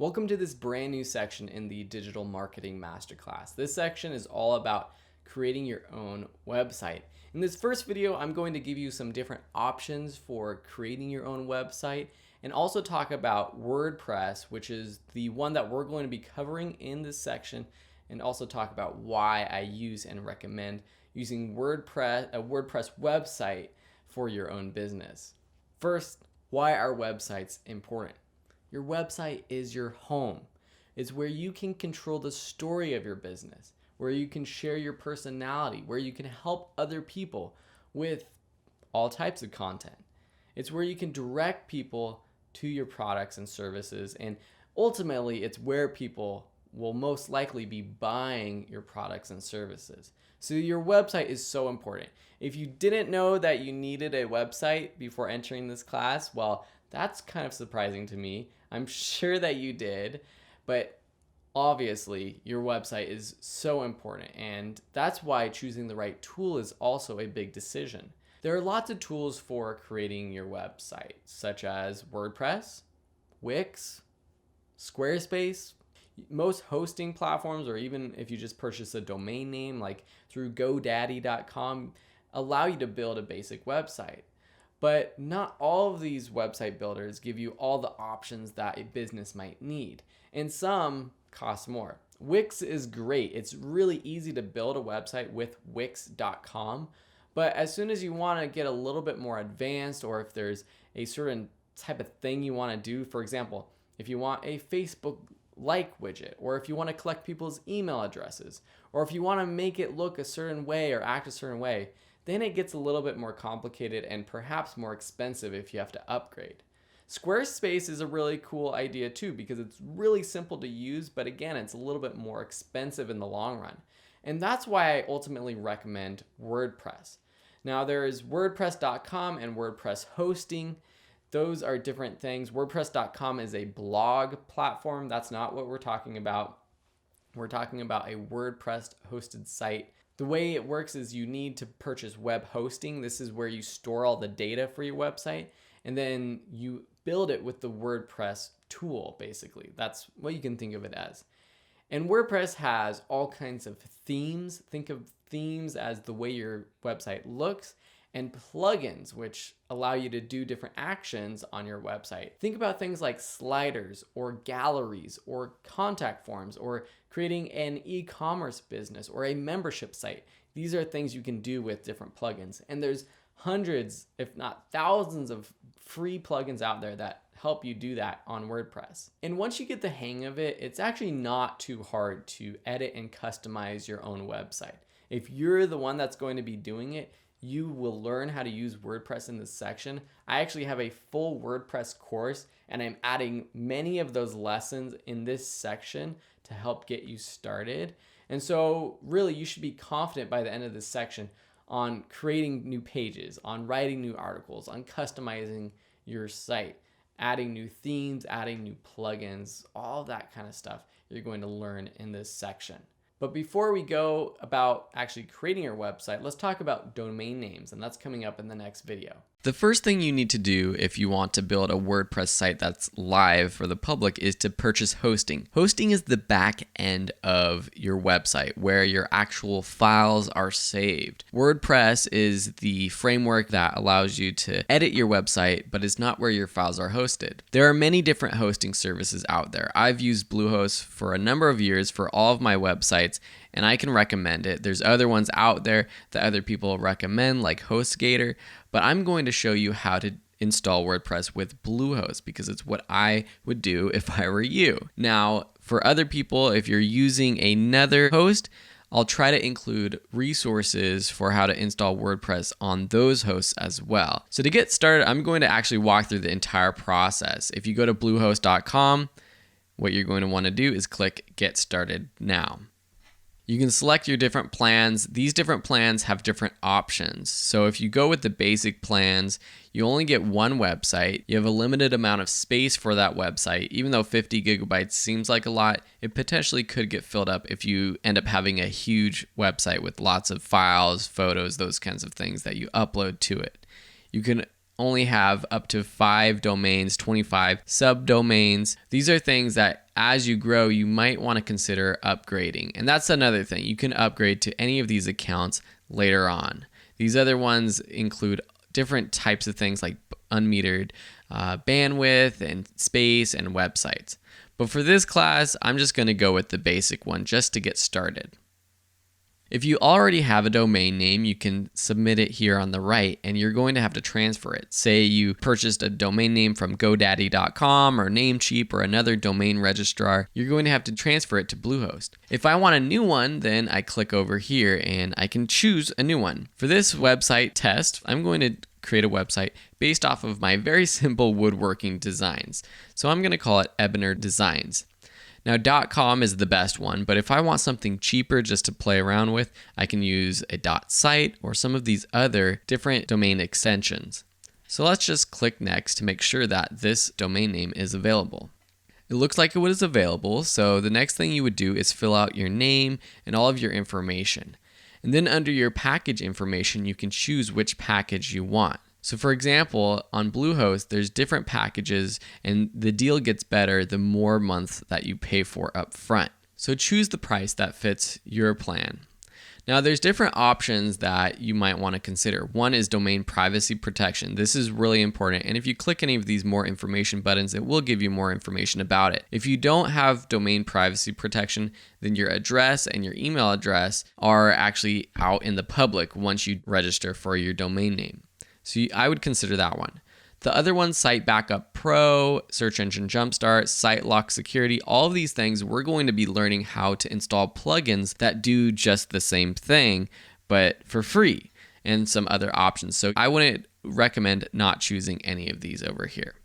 Welcome to this brand new section in the Digital Marketing Masterclass. This section is all about creating your own website. In this first video, I'm going to give you some different options for creating your own website and also talk about WordPress, which is the one that we're going to be covering in this section, and also talk about why I use and recommend using a WordPress website for your own business. First, why are websites important? Your website is your home. It's where you can control the story of your business, where you can share your personality, where you can help other people with all types of content. It's where you can direct people to your products and services, and ultimately it's where people will most likely be buying your products and services. So your website is so important. If you didn't know that you needed a website before entering this class, well, that's kind of surprising to me. I'm sure that you did, but obviously your website is so important, and that's why choosing the right tool is also a big decision. There are lots of tools for creating your website, such as WordPress, Wix, Squarespace. Most hosting platforms, or even if you just purchase a domain name like through GoDaddy.com, allow you to build a basic website. But not all of these website builders give you all the options that a business might need, and some cost more. Wix is great. It's really easy to build a website with Wix.com, but as soon as you want to get a little bit more advanced, or if there's a certain type of thing you want to do, for example, if you want a Facebook like widget, or if you want to collect people's email addresses, or if you want to make it look a certain way or act a certain way, then it gets a little bit more complicated and perhaps more expensive if you have to upgrade. Squarespace is a really cool idea too, because it's really simple to use, but again, it's a little bit more expensive in the long run. And that's why I ultimately recommend WordPress. Now there's WordPress.com and WordPress hosting. Those are different things. WordPress.com is a blog platform. That's not what we're talking about. We're talking about a WordPress hosted site. The way it works is you need to purchase web hosting. This is where you store all the data for your website, and then you build it with the WordPress tool, basically. That's what you can think of it as. And WordPress has all kinds of themes. Think of themes as the way your website looks, and plugins, which allow you to do different actions on your website. Think about things like sliders or galleries or contact forms or creating an e-commerce business or a membership site. These are things you can do with different plugins. And there's hundreds, if not thousands, of free plugins out there that help you do that on WordPress. And once you get the hang of it, it's actually not too hard to edit and customize your own website. If you're the one that's going to be doing it, you will learn how to use WordPress in this section. I actually have a full WordPress course, and I'm adding many of those lessons in this section to help get you started. And so really, you should be confident by the end of this section on creating new pages, on writing new articles, on customizing your site, adding new themes, adding new plugins, all that kind of stuff you're going to learn in this section. But before we go about actually creating your website, let's talk about domain names, and that's coming up in the next video. The first thing you need to do if you want to build a WordPress site that's live for the public is to purchase hosting. Hosting is the back end of your website where your actual files are saved. WordPress is the framework that allows you to edit your website, but it's not where your files are hosted. There are many different hosting services out there. I've used Bluehost for a number of years for all of my websites, and I can recommend it. There's other ones out there that other people recommend, like HostGator, but I'm going to show you how to install WordPress with Bluehost because it's what I would do if I were you. Now, for other people, if you're using another host, I'll try to include resources for how to install WordPress on those hosts as well. So to get started, I'm going to actually walk through the entire process. If you go to bluehost.com, what you're going to want to do is click Get Started Now. You can select your different plans. These different plans have different options. So if you go with the basic plans, you only get one website. You have a limited amount of space for that website. Even though 50 gigabytes seems like a lot, it potentially could get filled up if you end up having a huge website with lots of files, photos, those kinds of things that you upload to it. You can only have up to 5 domains, 25 subdomains. These are things that as you grow, you might want to consider upgrading. And that's another thing. You can upgrade to any of these accounts later on. These other ones include different types of things like unmetered bandwidth and space and websites. But for this class, I'm just going to go with the basic one just to get started. If you already have a domain name, you can submit it here on the right, and you're going to have to transfer it. Say you purchased a domain name from GoDaddy.com or Namecheap or another domain registrar, you're going to have to transfer it to Bluehost. If I want a new one, then I click over here and I can choose a new one. For this website test, I'm going to create a website based off of my very simple woodworking designs. So I'm going to call it Ebner Designs. Now .com is the best one, but if I want something cheaper just to play around with, I can use a .site or some of these other different domain extensions. So let's just click next to make sure that this domain name is available. It looks like it was available, so the next thing you would do is fill out your name and all of your information. And then under your package information, you can choose which package you want. So for example, on Bluehost, there's different packages, and the deal gets better the more months that you pay for up front. So choose the price that fits your plan. Now there's different options that you might want to consider. One is domain privacy protection. This is really important, and if you click any of these more information buttons, it will give you more information about it. If you don't have domain privacy protection, then your address and your email address are actually out in the public once you register for your domain name. So I would consider that one. The other one, Site Backup Pro, Search Engine Jumpstart, Site Lock Security, all of these things, we're going to be learning how to install plugins that do just the same thing, but for free, and some other options. So I wouldn't recommend not choosing any of these over here.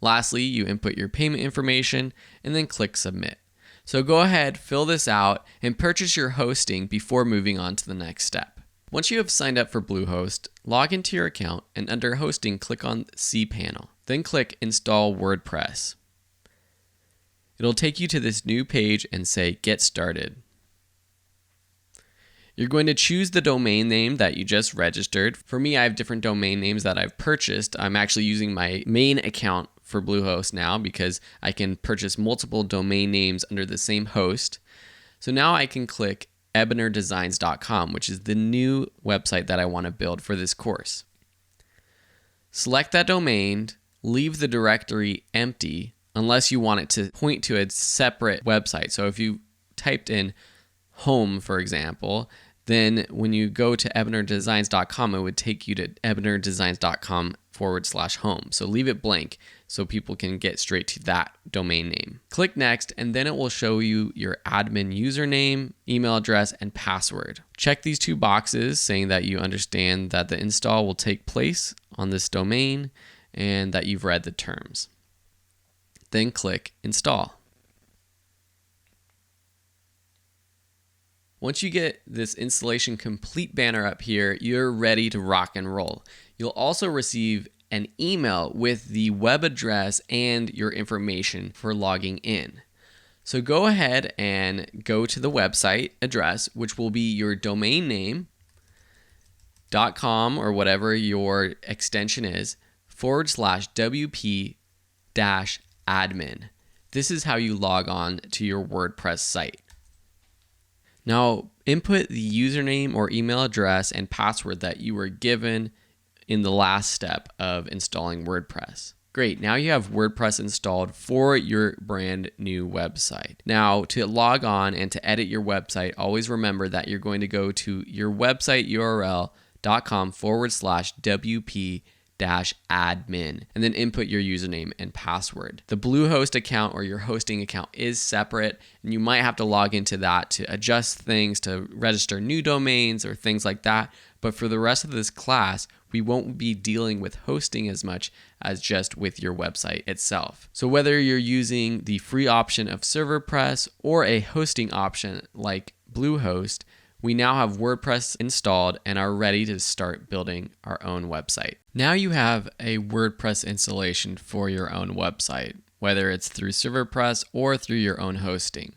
Lastly, you input your payment information and then click Submit. So go ahead, fill this out, and purchase your hosting before moving on to the next step. Once you have signed up for Bluehost, log into your account and under Hosting, click on cPanel. Then click Install WordPress. It'll take you to this new page and say Get Started. You're going to choose the domain name that you just registered. For me, I have different domain names that I've purchased. I'm actually using my main account for Bluehost now because I can purchase multiple domain names under the same host. So now I can click ebnerdesigns.com, which is the new website that I want to build for this course. Select that domain, leave the directory empty unless you want it to point to a separate website. So if you typed in home, for example, then when you go to ebnerdesigns.com, it would take you to ebnerdesigns.com/home. So leave it blank so people can get straight to that domain name. Click next, and then it will show you your admin username, email address, and password. Check these two boxes saying that you understand that the install will take place on this domain and that you've read the terms. Then click Install. Once you get this installation complete banner up here, you're ready to rock and roll. You'll also receive an email with the web address and your information for logging in. So go ahead and go to the website address, which will be your domain name, .com or whatever your extension is, /WP-admin. This is how you log on to your WordPress site. Now, input the username or email address and password that you were given in the last step of installing WordPress. Great, now you have WordPress installed for your brand new website. Now, to log on and to edit your website, always remember that you're going to go to your website URL .com/WP-admin and then input your username and password. The Bluehost account or your hosting account is separate, and you might have to log into that to adjust things, to register new domains or things like that. But for the rest of this class, we won't be dealing with hosting as much as just with your website itself. So whether you're using the free option of ServerPress or a hosting option like Bluehost, we now have WordPress installed and are ready to start building our own website. Now you have a WordPress installation for your own website, whether it's through ServerPress or through your own hosting.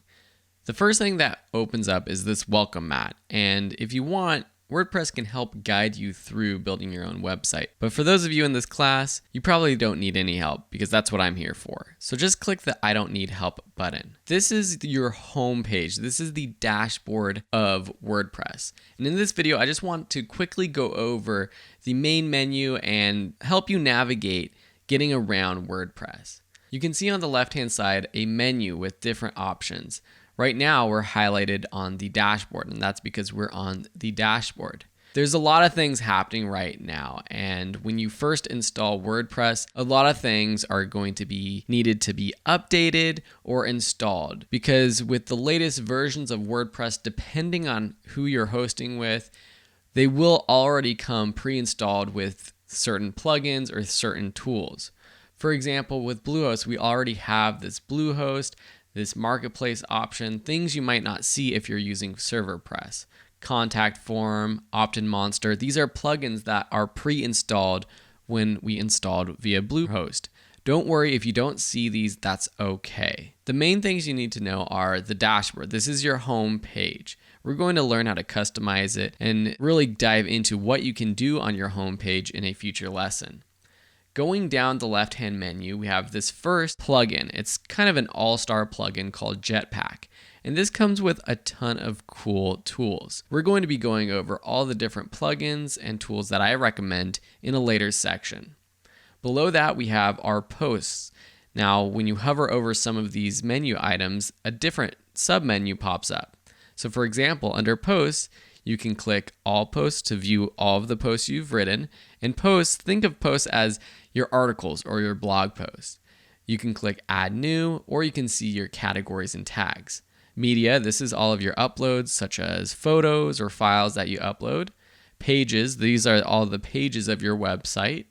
The first thing that opens up is this welcome mat. And if you want, WordPress can help guide you through building your own website. But for those of you in this class, you probably don't need any help because that's what I'm here for. So just click the I don't need help button. This is your home page. This is the dashboard of WordPress. And in this video, I just want to quickly go over the main menu and help you navigate getting around WordPress. You can see on the left-hand side a menu with different options. Right now, we're highlighted on the dashboard, and that's because we're on the dashboard. There's a lot of things happening right now, and when you first install WordPress, a lot of things are going to be needed to be updated or installed, because with the latest versions of WordPress, depending on who you're hosting with, they will already come pre-installed with certain plugins or certain tools. For example, with Bluehost, we already have this Bluehost, this marketplace option, things you might not see if you're using ServerPress. Contact Form, Opt-in Monster, these are plugins that are pre-installed when we installed via Bluehost. Don't worry if you don't see these, that's okay. The main things you need to know are the dashboard. This is your home page. We're going to learn how to customize it and really dive into what you can do on your home page in a future lesson. Going down the left-hand menu, we have this first plugin. It's kind of an all-star plugin called Jetpack. And this comes with a ton of cool tools. We're going to be going over all the different plugins and tools that I recommend in a later section. Below that, we have our posts. Now, when you hover over some of these menu items, a different submenu pops up. So for example, under posts, you can click all posts to view all of the posts you've written. And posts, think of posts as your articles or your blog posts. You can click add new, or you can see your categories and tags. Media, this is all of your uploads, such as photos or files that you upload. Pages, these are all the pages of your website.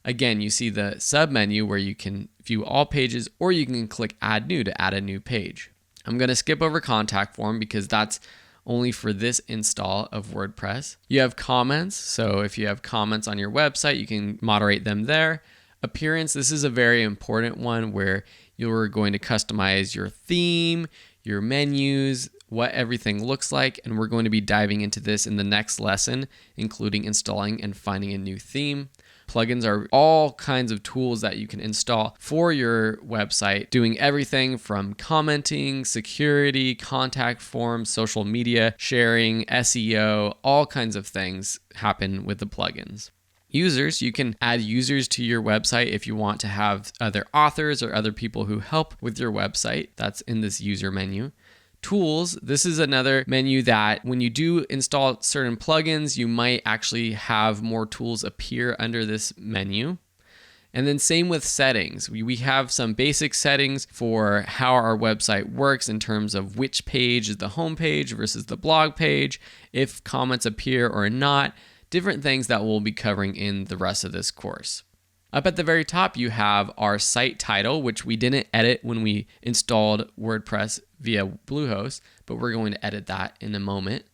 Again, you see the submenu where you can view all pages, or you can click add new to add a new page. I'm going to skip over contact form because that's only for this install of WordPress. You have comments, so if you have comments on your website, you can moderate them there. Appearance, this is a very important one where you're going to customize your theme, your menus, what everything looks like, and we're going to be diving into this in the next lesson, including installing and finding a new theme. Plugins are all kinds of tools that you can install for your website, doing everything from commenting, security, contact forms, social media, sharing, SEO, all kinds of things happen with the plugins. Users, you can add users to your website if you want to have other authors or other people who help with your website. That's in this user menu. Tools, this is another menu that when you do install certain plugins, you might actually have more tools appear under this menu. And then same with settings. We have some basic settings for how our website works in terms of which page is the home page versus the blog page, if comments appear or not, different things that we'll be covering in the rest of this course. Up at the very top, you have our site title, which we didn't edit when we installed WordPress via Bluehost, but we're going to edit that in a moment.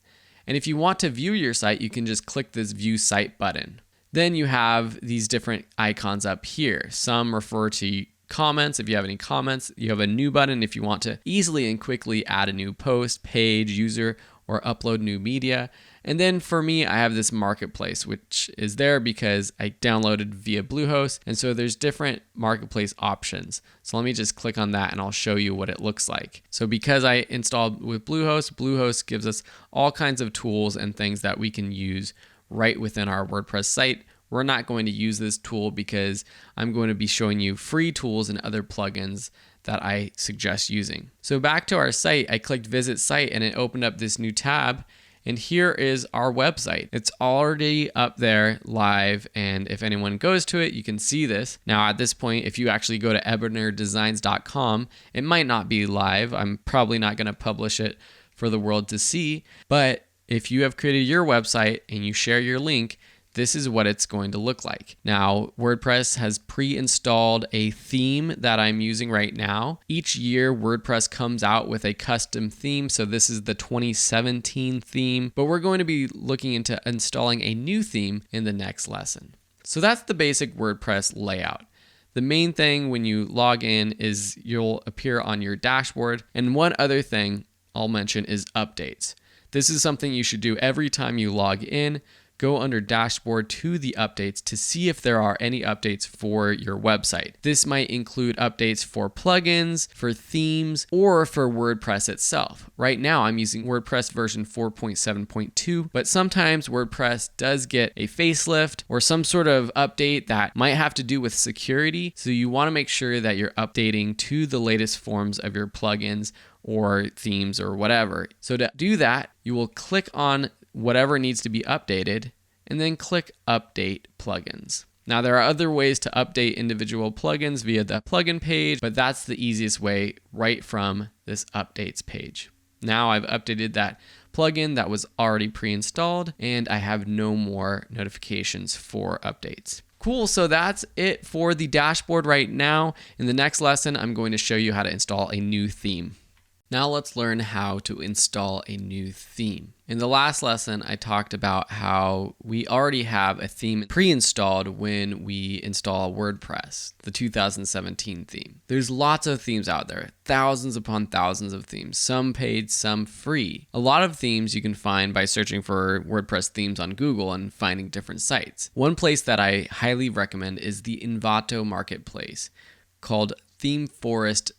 And if you want to view your site, you can just click this View Site button. Then you have these different icons up here. Some refer to comments. If you have any comments, you have a new button if you want to easily and quickly add a new post, page, user, or upload new media. And then for me, I have this marketplace, which is there because I downloaded via Bluehost. And so there's different marketplace options. So let me just click on that and I'll show you what it looks like. So because I installed with Bluehost, Bluehost gives us all kinds of tools and things that we can use right within our WordPress site. We're not going to use this tool because I'm going to be showing you free tools and other plugins that I suggest using. So back to our site, I clicked Visit Site and it opened up this new tab. And here is our website. It's already up there live, and if anyone goes to it, you can see this. Now at this point, if you actually go to ebenerdesigns.com, it might not be live. I'm probably not going to publish it for the world to see, but if you have created your website and you share your link, this is what it's going to look like. Now, WordPress has pre-installed a theme that I'm using right now. Each year, WordPress comes out with a custom theme. So this is the 2017 theme, but we're going to be looking into installing a new theme in the next lesson. So that's the basic WordPress layout. The main thing when you log in is you'll appear on your dashboard. And one other thing I'll mention is updates. This is something you should do every time you log in. Go under dashboard to the updates to see if there are any updates for your website. This might include updates for plugins, for themes, or for WordPress itself. Right now I'm using WordPress version 4.7.2, but sometimes WordPress does get a facelift or some sort of update that might have to do with security. So you want to make sure that you're updating to the latest forms of your plugins or themes or whatever. So to do that, you will click on whatever needs to be updated and then click Update Plugins. Now there are other ways to update individual plugins via the plugin page, but that's the easiest way right from this updates page. Now I've updated that plugin that was already pre-installed and I have no more notifications for updates. Cool, so that's it for the dashboard right now. In the next lesson, I'm going to show you how to install a new theme. Now let's learn how to install a new theme. In the last lesson, I talked about how we already have a theme pre-installed when we install WordPress, the 2017 theme. There's lots of themes out there, thousands upon thousands of themes, some paid, some free. A lot of themes you can find by searching for WordPress themes on Google and finding different sites. One place that I highly recommend is the Envato marketplace called themeforest.net.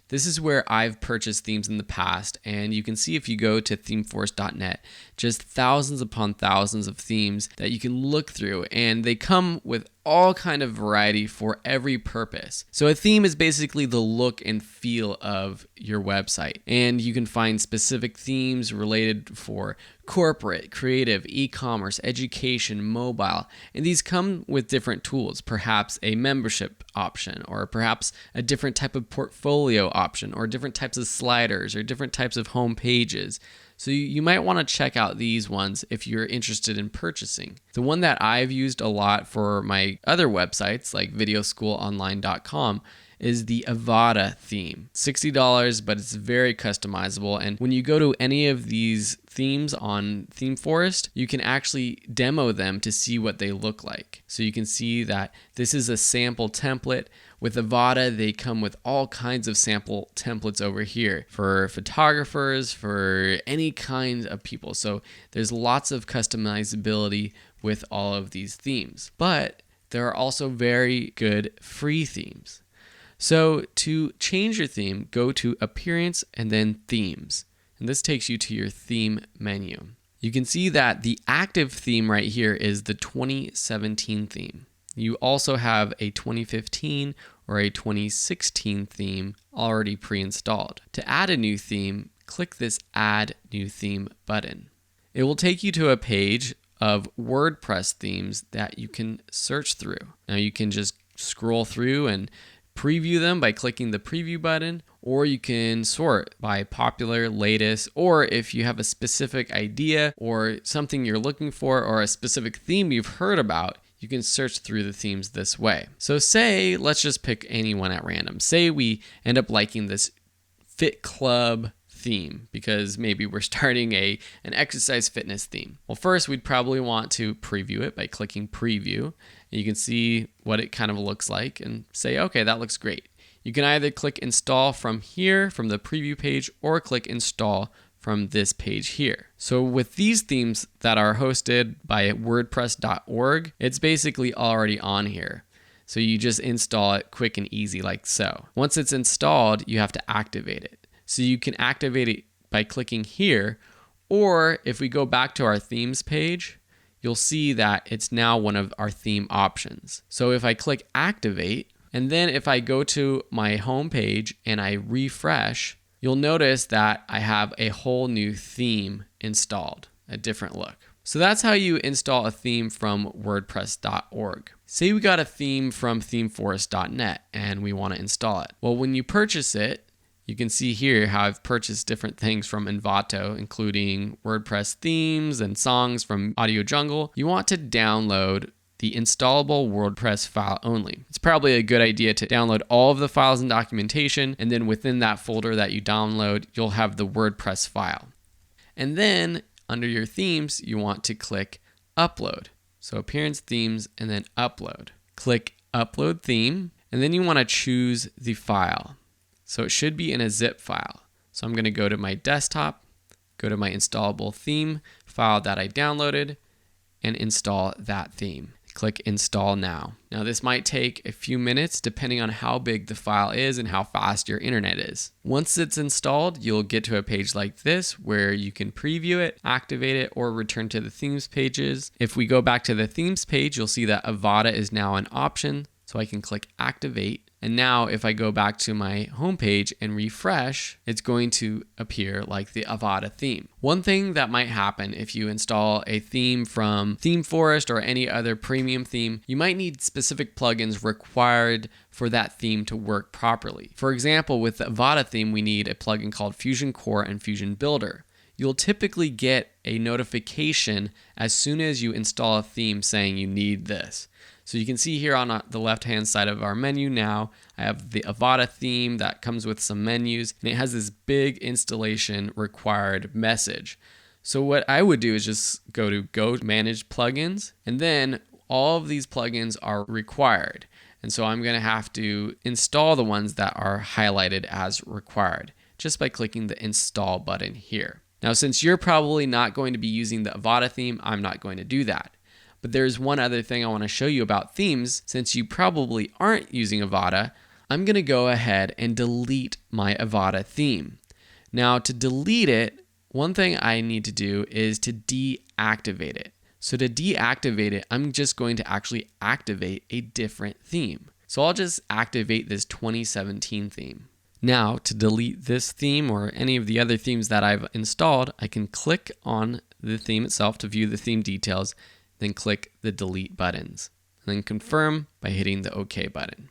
This is where I've purchased themes in the past, and you can see if you go to themeforest.net, just thousands upon thousands of themes that you can look through, and they come with all kind of variety for every purpose. So a theme is basically the look and feel of your website, and you can find specific themes related for corporate, creative, e-commerce, education, mobile, and these come with different tools, perhaps a membership option, or perhaps a different type of portfolio option, or different types of sliders, or different types of home pages. So you might want to check out these ones if you're interested in purchasing. The one that I've used a lot for my other websites like videoschoolonline.com is the Avada theme. $60, but it's very customizable. And when you go to any of these themes on ThemeForest, you can actually demo them to see what they look like. So you can see that this is a sample template. With Avada, they come with all kinds of sample templates over here for photographers, for any kind of people. So there's lots of customizability with all of these themes. But there are also very good free themes. So to change your theme, go to Appearance and then Themes. And this takes you to your theme menu. You can see that the active theme right here is the 2017 theme. You also have a 2015 or a 2016 theme already pre-installed. To add a new theme, click this Add New Theme button. It will take you to a page of WordPress themes that you can search through. Now you can just scroll through and preview them by clicking the preview button, or you can sort by popular, latest, or if you have a specific idea or something you're looking for or a specific theme you've heard about, you can search through the themes this way. So say, let's just pick anyone at random. Say we end up liking this Fit Club theme because maybe we're starting an exercise fitness theme. Well, first we'd probably want to preview it by clicking preview. You can see what it kind of looks like and say, okay, that looks great. You can either click install from here, from the preview page, or click install from this page here. So with these themes that are hosted by wordpress.org, it's basically already on here. So you just install it quick and easy like so. Once it's installed, you have to activate it. So you can activate it by clicking here, or if we go back to our themes page, you'll see that it's now one of our theme options. So if I click activate, and then if I go to my home page and I refresh, you'll notice that I have a whole new theme installed, a different look. So that's how you install a theme from wordpress.org. Say we got a theme from themeforest.net and we want to install it. Well, when you purchase it, you can see here how I've purchased different things from Envato, including WordPress themes and songs from Audio Jungle. You want to download the installable WordPress file only. It's probably a good idea to download all of the files and documentation, and then within that folder that you download, you'll have the WordPress file. And then under your themes, you want to click Upload. So Appearance, Themes, and then Upload. Click Upload Theme, and then you want to choose the file. So it should be in a zip file. So I'm going to go to my desktop, go to my installable theme file that I downloaded and install that theme. Click install now. Now this might take a few minutes depending on how big the file is and how fast your internet is. Once it's installed, you'll get to a page like this where you can preview it, activate it, or return to the themes pages. If we go back to the themes page, you'll see that Avada is now an option. So I can click activate. And now if I go back to my homepage and refresh, it's going to appear like the Avada theme. One thing that might happen if you install a theme from ThemeForest or any other premium theme, you might need specific plugins required for that theme to work properly. For example, with the Avada theme, we need a plugin called Fusion Core and Fusion Builder. You'll typically get a notification as soon as you install a theme saying you need this. So you can see here on the left-hand side of our menu now, I have the Avada theme that comes with some menus, and it has this big installation required message. So what I would do is just go to Manage Plugins, and then all of these plugins are required. And so I'm going to have to install the ones that are highlighted as required just by clicking the Install button here. Now, since you're probably not going to be using the Avada theme, I'm not going to do that. But there's one other thing I want to show you about themes. Since you probably aren't using Avada, I'm going to go ahead and delete my Avada theme. Now to delete it, one thing I need to do is to deactivate it. So to deactivate it, I'm just going to actually activate a different theme. So I'll just activate this 2017 theme. Now to delete this theme or any of the other themes that I've installed, I can click on the theme itself to view the theme details, then click the delete buttons, and then confirm by hitting the OK button.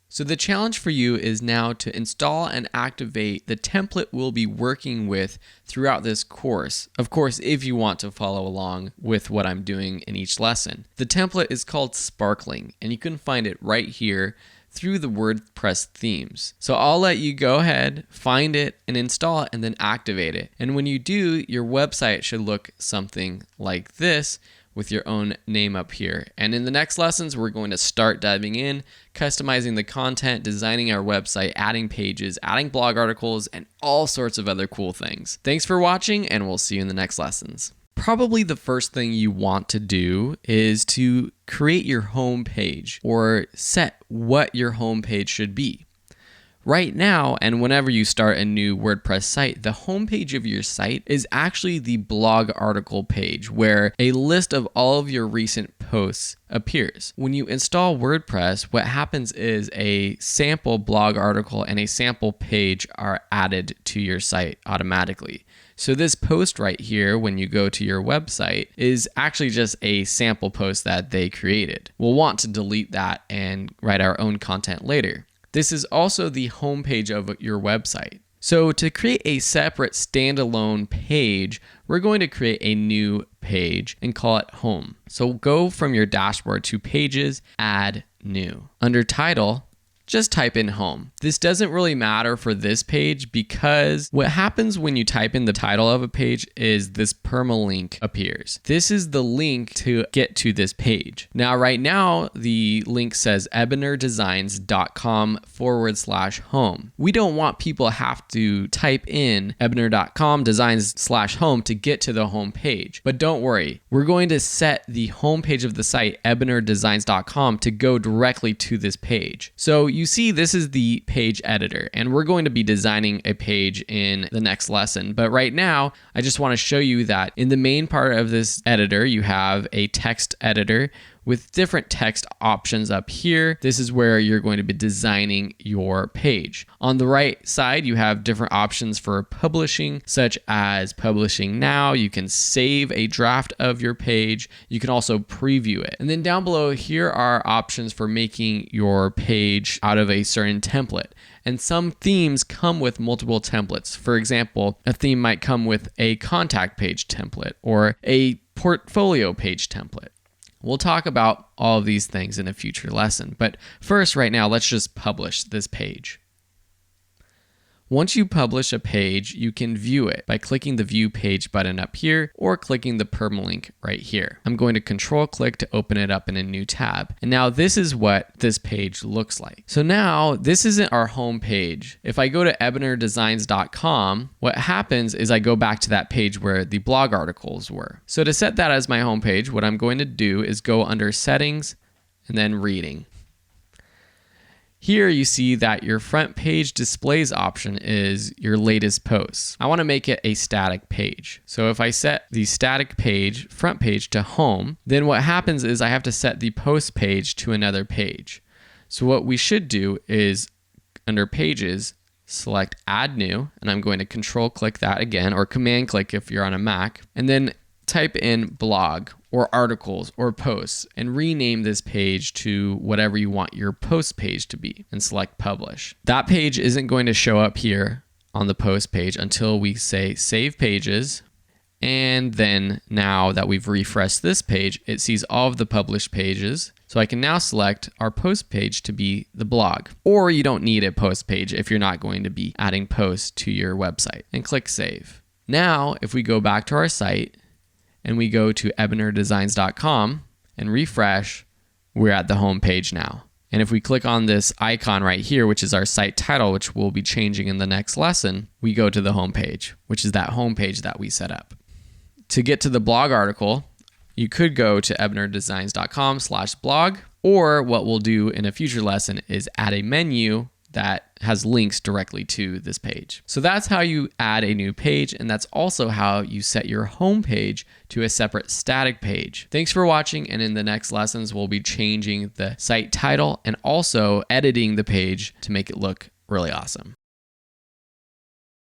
So the challenge for you is now to install and activate the template we'll be working with throughout this course. Of course, if you want to follow along with what I'm doing in each lesson. The template is called Sparkling, and you can find it right here through the WordPress themes. So I'll let you go ahead, find it, and install it, and then activate it. And when you do, your website should look something like this, with your own name up here. And in the next lessons, we're going to start diving in, customizing the content, designing our website, adding pages, adding blog articles, and all sorts of other cool things. Thanks for watching, and we'll see you in the next lessons. Probably the first thing you want to do is to create your home page or set what your home page should be. Right now, and whenever you start a new WordPress site, the homepage of your site is actually the blog article page where a list of all of your recent posts appears. When you install WordPress, what happens is a sample blog article and a sample page are added to your site automatically. So this post right here, when you go to your website, is actually just a sample post that they created. We'll want to delete that and write our own content later. This is also the home page of your website. So to create a separate standalone page, we're going to create a new page and call it Home. So go from your dashboard to Pages, Add New. Under Title, just type in Home. This doesn't really matter for this page because what happens when you type in the title of a page is this permalink appears. This is the link to get to this page. Now, right now, the link says ebenerdesigns.com/home. We don't want people to have to type in ebener.com designs/home to get to the home page. But don't worry, we're going to set the home page of the site, ebenerdesigns.com, to go directly to this page. So you see, this is the page editor, and we're going to be designing a page in the next lesson. But right now, I just want to show you that in the main part of this editor, you have a text editor with different text options up here. This is where you're going to be designing your page. On the right side, you have different options for publishing, such as publishing now. You can save a draft of your page. You can also preview it. And then down below, here are options for making your page out of a certain template. And some themes come with multiple templates. For example, a theme might come with a contact page template or a portfolio page template. We'll talk about all of these things in a future lesson, but first right now, let's just publish this page. Once you publish a page, you can view it by clicking the View Page button up here or clicking the permalink right here. I'm going to control click to open it up in a new tab. And now this is what this page looks like. So now this isn't our home page. If I go to ebnerdesigns.com, what happens is I go back to that page where the blog articles were. So to set that as my home page, what I'm going to do is go under Settings and then Reading. Here you see that your front page displays option is your latest posts. I want to make it a static page. So if I set the static page, front page to home, then what happens is I have to set the post page to another page. So what we should do is under pages, select add new, and I'm going to control click that again, or command click if you're on a Mac, and then type in blog or articles or posts and rename this page to whatever you want your post page to be and select publish. That page isn't going to show up here on the post page until we say save pages. And then now that we've refreshed this page, it sees all of the published pages. So I can now select our post page to be the blog, or you don't need a post page if you're not going to be adding posts to your website, and click save. Now, if we go back to our site, and we go to ebnerdesigns.com and refresh, we're at the home page now. And if we click on this icon right here, which is our site title, which we'll be changing in the next lesson, we go to the home page, which is that home page that we set up. To get to the blog article, you could go to ebnerdesigns.com/blog, or what we'll do in a future lesson is add a menu that has links directly to this page. So that's how you add a new page, and that's also how you set your home page to a separate static page. Thanks for watching, and in the next lessons, we'll be changing the site title and also editing the page to make it look really awesome.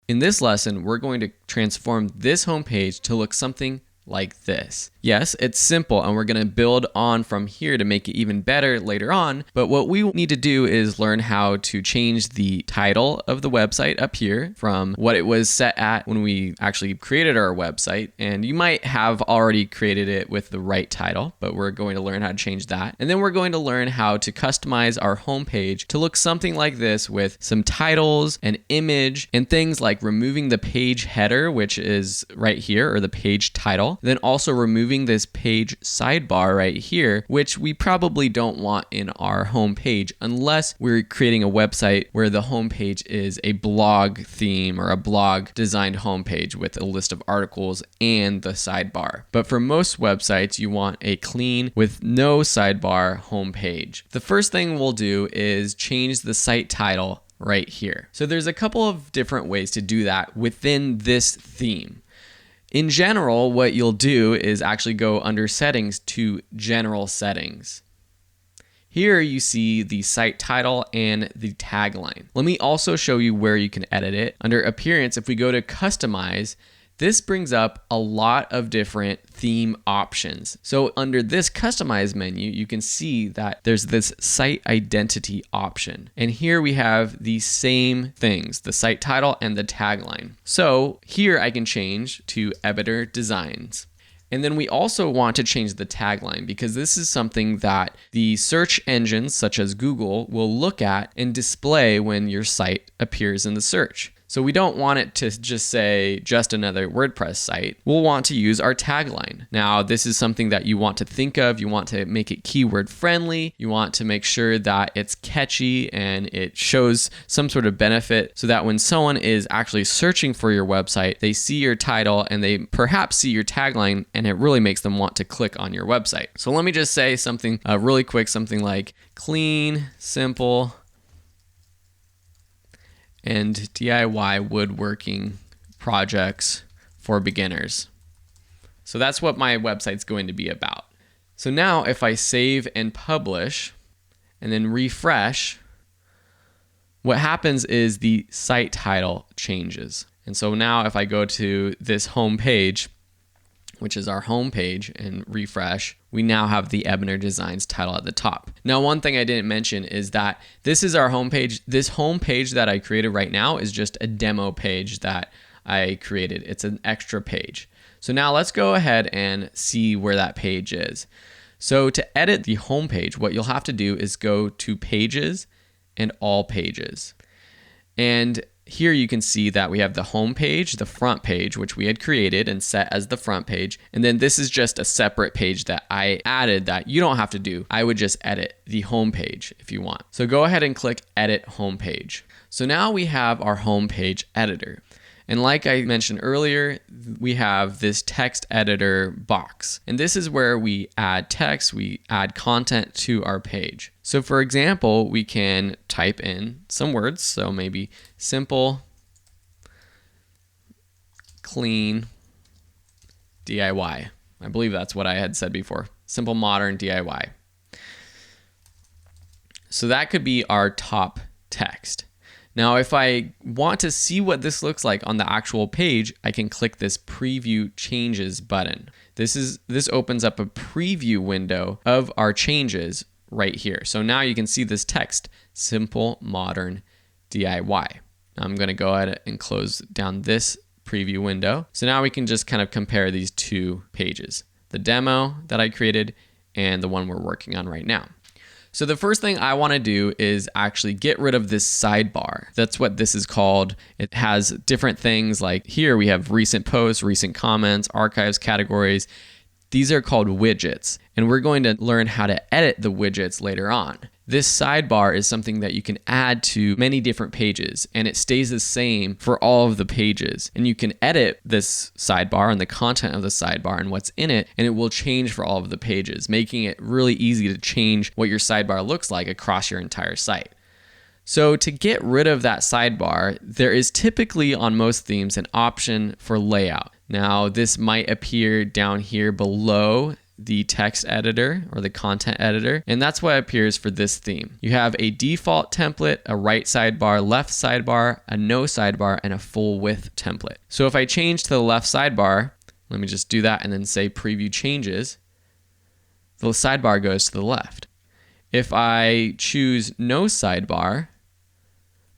In this lesson, we're going to transform this home page to look something like this. Yes, it's simple, and we're going to build on from here to make it even better later on, but what we need to do is learn how to change the title of the website up here from what it was set at when we actually created our website, and you might have already created it with the right title, but we're going to learn how to change that. And then we're going to learn how to customize our homepage to look something like this with some titles, an image, and things like removing the page header, which is right here, or the page title. Then also removing this page sidebar right here, which we probably don't want in our home page unless we're creating a website where the home page is a blog theme or a blog designed homepage with a list of articles and the sidebar. But for most websites, you want a clean with no sidebar homepage. The first thing we'll do is change the site title right here. So there's a couple of different ways to do that within this theme. In general, what you'll do is actually go under settings to general settings. Here you see the site title and the tagline. Let me also show you where you can edit it. Under appearance, if we go to customize, this brings up a lot of different theme options. So under this customize menu, you can see that there's this site identity option. And here we have the same things, the site title and the tagline. So here I can change to Ebner Designs. And then we also want to change the tagline because this is something that the search engines such as Google will look at and display when your site appears in the search. So we don't want it to just say just another WordPress site. We'll want to use our tagline. Now, this is something that you want to think of. You want to make it keyword friendly. You want to make sure that it's catchy and it shows some sort of benefit so that when someone is actually searching for your website, they see your title and they perhaps see your tagline and it really makes them want to click on your website. So let me just say something really quick, something like clean, simple, and DIY woodworking projects for beginners. So that's what my website's going to be about. So now if I save and publish and then refresh, what happens is the site title changes. And so now if I go to this home page, which is our home page, and refresh, we now have the Ebner Designs title at the top. Now, one thing I didn't mention is that this is our home page. This home page that I created right now is just a demo page that I created. It's an extra page. So now let's go ahead and see where that page is. So to edit the home page, what you'll have to do is go to Pages and All Pages. And here you can see that we have the home page, the front page, which we had created and set as the front page. And then this is just a separate page that I added that you don't have to do. I would just edit the home page if you want. So go ahead and click Edit Home Page. So now we have our home page editor. And like I mentioned earlier, we have this text editor box. And this is where we add text, we add content to our page. So for example, we can type in some words. So maybe simple, clean, DIY. I believe that's what I had said before. Simple, modern, DIY. So that could be our top text. Now, if I want to see what this looks like on the actual page, I can click this Preview Changes button. This opens up a preview window of our changes right here. So now you can see this text, Simple, Modern, DIY. I'm going to go ahead and close down this preview window. So now we can just kind of compare these two pages, the demo that I created and the one we're working on right now. So the first thing I want to do is actually get rid of this sidebar. That's what this is called. It has different things like here we have recent posts, recent comments, archives, categories. These are called widgets, and we're going to learn how to edit the widgets later on. This sidebar is something that you can add to many different pages, and it stays the same for all of the pages. And you can edit this sidebar and the content of the sidebar and what's in it, and it will change for all of the pages, making it really easy to change what your sidebar looks like across your entire site. So to get rid of that sidebar, there is typically on most themes an option for layout. Now, this might appear down here below the text editor or the content editor, and that's what appears for this theme. You have a default template, a right sidebar, left sidebar, a no sidebar, and a full width template. So if I change to the left sidebar, let me just do that and then say Preview Changes, the sidebar goes to the left. If I choose no sidebar,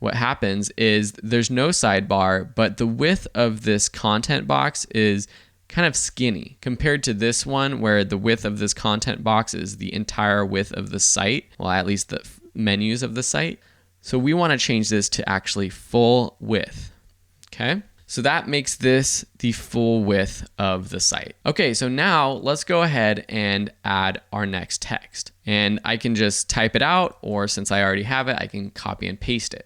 what happens is there's no sidebar, but the width of this content box is kind of skinny compared to this one where the width of this content box is the entire width of the site, well, at least the menus of the site. So we want to change this to actually full width. Okay, so that makes this the full width of the site. Okay, so now let's go ahead and add our next text, and I can just type it out, or since I already have it, I can copy and paste it.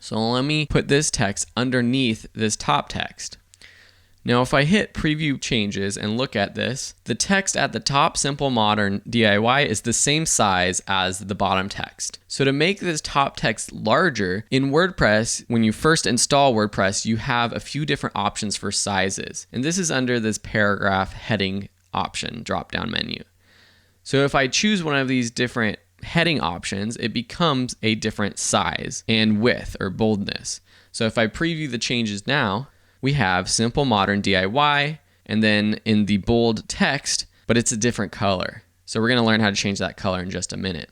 So let me put this text underneath this top text. Now, if I hit Preview Changes and look at this, the text at the top, Simple, Modern, DIY, is the same size as the bottom text. So to make this top text larger, in WordPress, when you first install WordPress, you have a few different options for sizes. And this is under this paragraph heading option drop-down menu. So if I choose one of these different heading options, it becomes a different size and width or boldness. So if I preview the changes now, we have Simple, Modern, DIY, and then in the bold text, but it's a different color. So we're going to learn how to change that color in just a minute.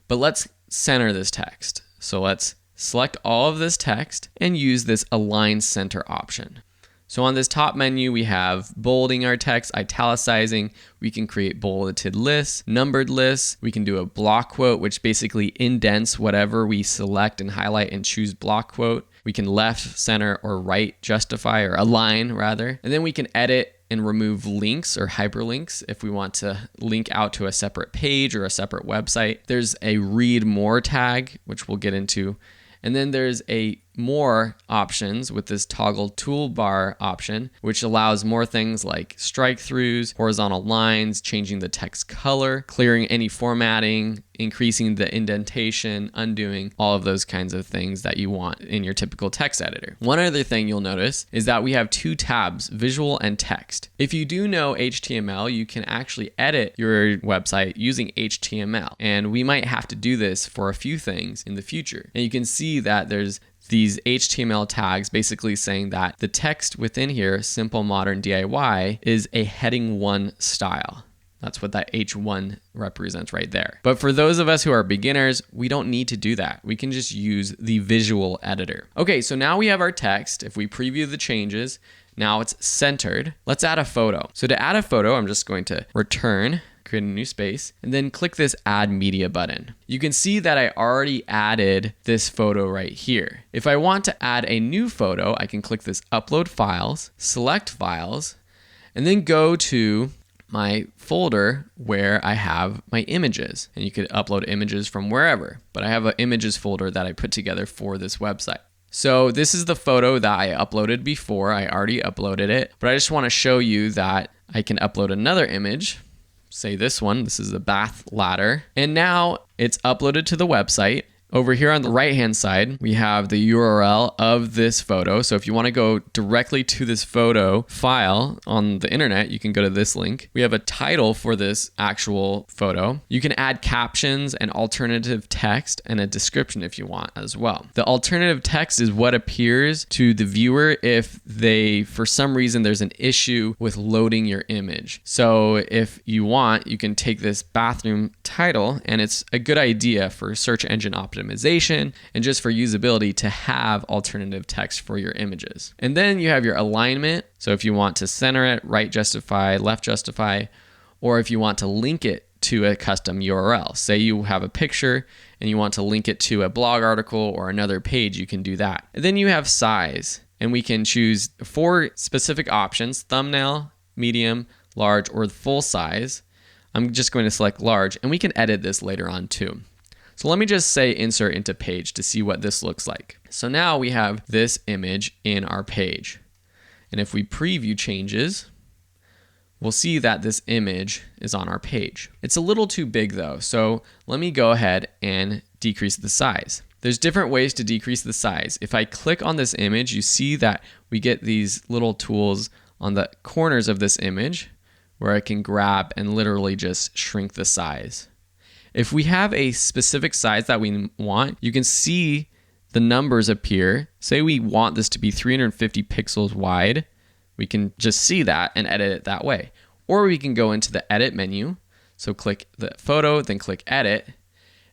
But let's center this text. So let's select all of this text and use this Align Center option. So on this top menu, we have bolding our text, italicizing. We can create bulleted lists, numbered lists. We can do a block quote, which basically indents whatever we select and highlight and choose block quote. We can left, center, or right justify, or align rather. And then we can edit and remove links or hyperlinks if we want to link out to a separate page or a separate website. There's a read more tag, which we'll get into. And then there's a more options with this toggle toolbar option, which allows more things like strike throughs, horizontal lines, changing the text color, clearing any formatting, increasing the indentation, undoing all of those kinds of things that you want in your typical text editor. One other thing you'll notice is that we have two tabs, visual and text. If you do know HTML, you can actually edit your website using HTML. And we might have to do this for a few things in the future. And you can see that there's these HTML tags basically saying that the text within here, Simple, Modern, DIY, is a heading 1 style. That's what that H1 represents right there. But for those of us who are beginners, we don't need to do that. We can just use the visual editor. Okay, so now we have our text. If we preview the changes, now it's centered. Let's add a photo. So to add a photo, I'm just going to return create a new space, and then click this Add Media button. You can see that I already added this photo right here. If I want to add a new photo, I can click this Upload Files, select Files, and then go to my folder where I have my images. And you could upload images from wherever, but I have an images folder that I put together for this website. So this is the photo that I uploaded before. I already uploaded it, but I just want to show you that I can upload another image. Say this one, this is a bath ladder. And now it's uploaded to the website. Over here on the right-hand side, we have the URL of this photo. So if you want to go directly to this photo file on the internet, you can go to this link. We have a title for this actual photo. You can add captions and alternative text and a description if you want as well. The alternative text is what appears to the viewer if for some reason, there's an issue with loading your image. So if you want, you can take this bathroom title, and it's a good idea for search engine optimization and just for usability to have alternative text for your images. And then you have your alignment. So if you want to center it, right justify, left justify, or if you want to link it to a custom URL. Say you have a picture and you want to link it to a blog article or another page, you can do that. And then you have size, and we can choose 4 specific options: thumbnail, medium, large, or full size. I'm just going to select large, and we can edit this later on too. So let me just say insert into page to see what this looks like. So now we have this image in our page. And if we preview changes, we'll see that this image is on our page. It's a little too big though, so let me go ahead and decrease the size. There's different ways to decrease the size. If I click on this image, you see that we get these little tools on the corners of this image where I can grab and literally just shrink the size. If we have a specific size that we want, you can see the numbers appear. Say we want this to be 350 pixels wide. We can just see that and edit it that way. Or we can go into the edit menu. So click the photo, then click edit.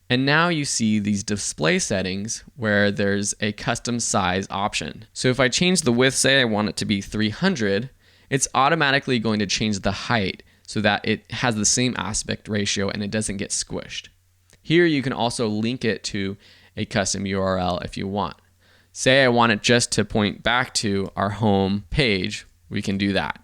And now you see these display settings where there's a custom size option. So if I change the width, say I want it to be 300, it's automatically going to change the height so that it has the same aspect ratio and it doesn't get squished. Here you can also link it to a custom URL if you want. Say I want it just to point back to our home page, we can do that.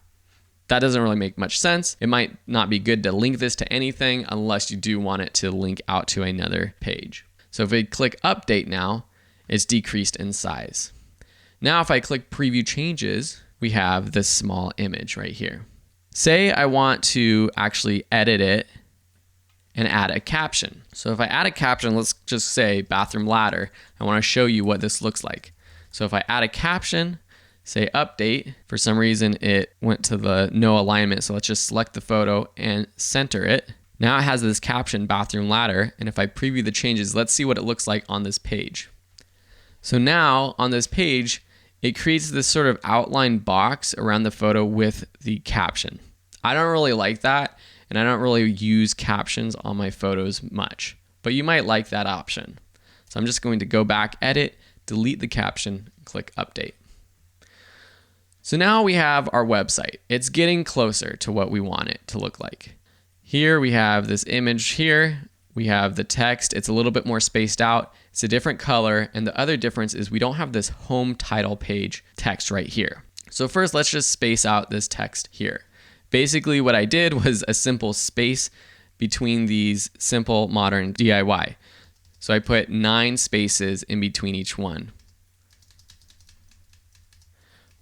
That doesn't really make much sense. It might not be good to link this to anything unless you do want it to link out to another page. So if we click update now, it's decreased in size. Now if I click preview changes, we have this small image right here. Say I want to actually edit it and add a caption. So if I add a caption, let's just say bathroom ladder. I want to show you what this looks like. So if I add a caption, say update, for some reason it went to the no alignment. So let's just select the photo and center it. Now it has this caption bathroom ladder. And if I preview the changes, let's see what it looks like on this page. So now on this page, it creates this sort of outline box around the photo with the caption. I don't really like that, and I don't really use captions on my photos much, but you might like that option. So I'm just going to go back, edit, delete the caption, and click update. So now we have our website. It's getting closer to what we want it to look like. Here we have this image here. We have the text. It's a little bit more spaced out. It's a different color, and the other difference is we don't have this home title page text right here. So first, let's just space out this text here. Basically, what I did was a simple space between these simple modern DIY. So I put 9 spaces in between each one.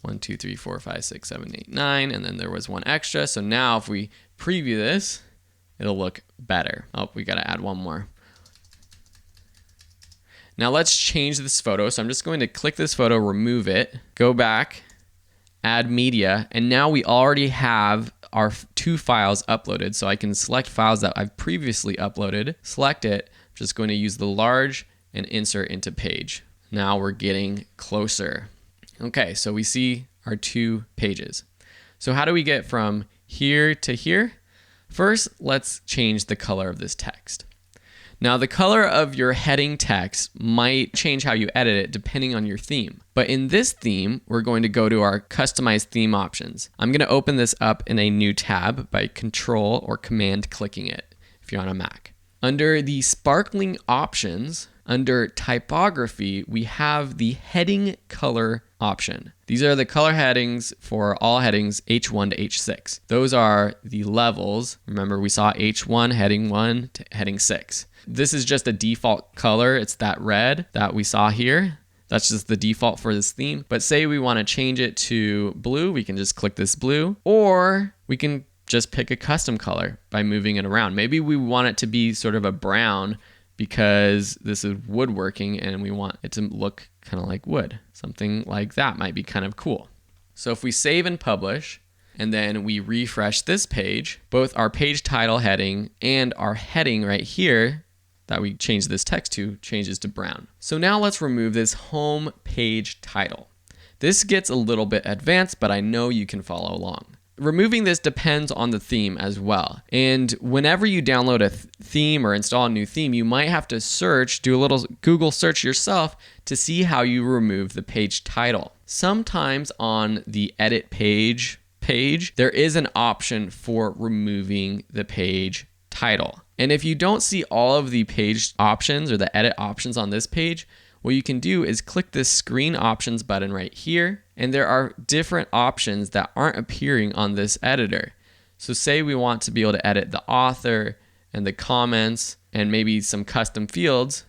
1, 2, 3, 4, 5, 6, 7, 8, 9, and then there was one extra. So now if we preview this, it'll look better. Oh, we gotta add one more. Now let's change this photo. So I'm just going to click this photo, remove it, go back, add media, and now we already have our 2 files uploaded. So I can select files that I've previously uploaded, select it, I'm just going to use the large and insert into page. Now we're getting closer. Okay, so we see our 2 pages. So how do we get from here to here? First, let's change the color of this text. Now, the color of your heading text might change how you edit it depending on your theme. But in this theme, we're going to go to our customized theme options. I'm going to open this up in a new tab by Control or Command clicking it if you're on a Mac. Under the sparkling options, under typography, we have the heading color option. These are the color headings for all headings H1 to H6. Those are the levels. Remember, we saw H1 heading 1 to heading 6. This is just a default color. It's that red that we saw here. That's just the default for this theme. But say we want to change it to blue, we can just click this blue, or we can just pick a custom color by moving it around. Maybe we want it to be sort of a brown because this is woodworking and we want it to look kind of like wood. Something like that might be kind of cool. So if we save and publish, and then we refresh this page, both our page title heading and our heading right here that we changed this text to changes to brown. So now let's remove this home page title. This gets a little bit advanced, but I know you can follow along. Removing this depends on the theme as well. And whenever you download a theme or install a new theme, you might have to search, do a little Google search yourself to see how you remove the page title. Sometimes on the edit page, there is an option for removing the page title. And if you don't see all of the page options or the edit options on this page, what you can do is click this screen options button right here, and there are different options that aren't appearing on this editor. So say we want to be able to edit the author and the comments and maybe some custom fields.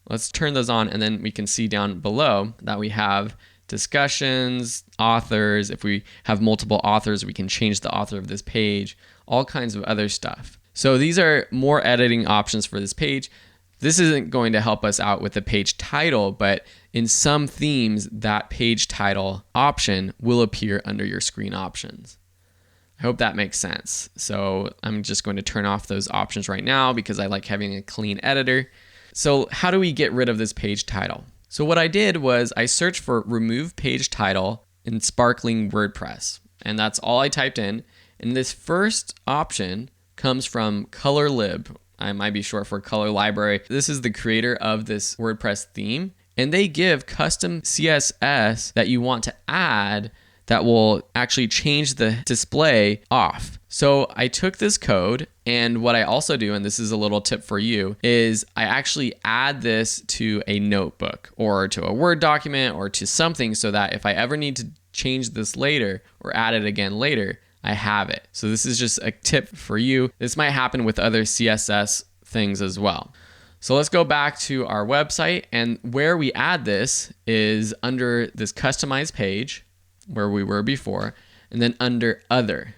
Let's turn those on, and then we can see down below that we have discussions, authors. If we have multiple authors, we can change the author of this page, all kinds of other stuff. So these are more editing options for this page. This isn't going to help us out with the page title, but in some themes, that page title option will appear under your screen options. I hope that makes sense. So I'm just going to turn off those options right now because I like having a clean editor. So how do we get rid of this page title? So what I did was I searched for remove page title in sparkling WordPress, and that's all I typed in. And this first option comes from ColorLib. I might be short for Color Library. This is the creator of this WordPress theme, and they give custom CSS that you want to add that will actually change the display off. So I took this code, and what I also do, and this is a little tip for you, is I actually add this to a notebook or to a Word document or to something so that if I ever need to change this later or add it again later, I have it. So this is just a tip for you. This might happen with other CSS things as well. So let's go back to our website, and where we add this is under this customized page where we were before, and then under other.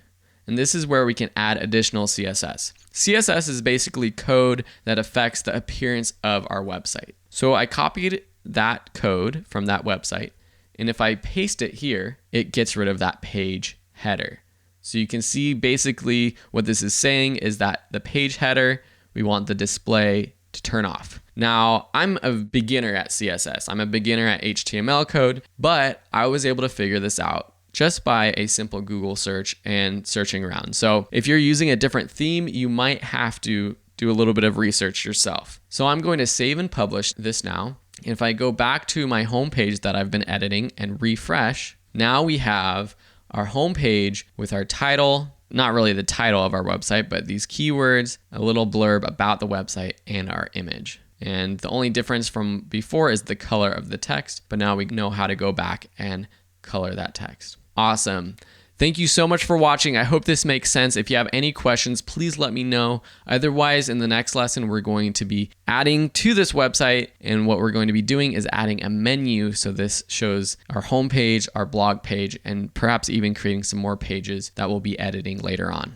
And this is where we can add additional CSS. CSS is basically code that affects the appearance of our website. So I copied that code from that website, and if I paste it here, it gets rid of that page header. So you can see basically what this is saying is that the page header, we want the display to turn off. Now, I'm a beginner at CSS. I'm a beginner at HTML code, but I was able to figure this out just by a simple Google search and searching around. So if you're using a different theme, you might have to do a little bit of research yourself. So I'm going to save and publish this now. And if I go back to my home page that I've been editing and refresh, now we have our home page with our title, not really the title of our website, but these keywords, a little blurb about the website, and our image. And the only difference from before is the color of the text, but now we know how to go back and color that text. Awesome. Thank you so much for watching. I hope this makes sense. If you have any questions, please let me know. Otherwise, in the next lesson, we're going to be adding to this website, and what we're going to be doing is adding a menu. So this shows our home page, our blog page, and perhaps even creating some more pages that we'll be editing later on.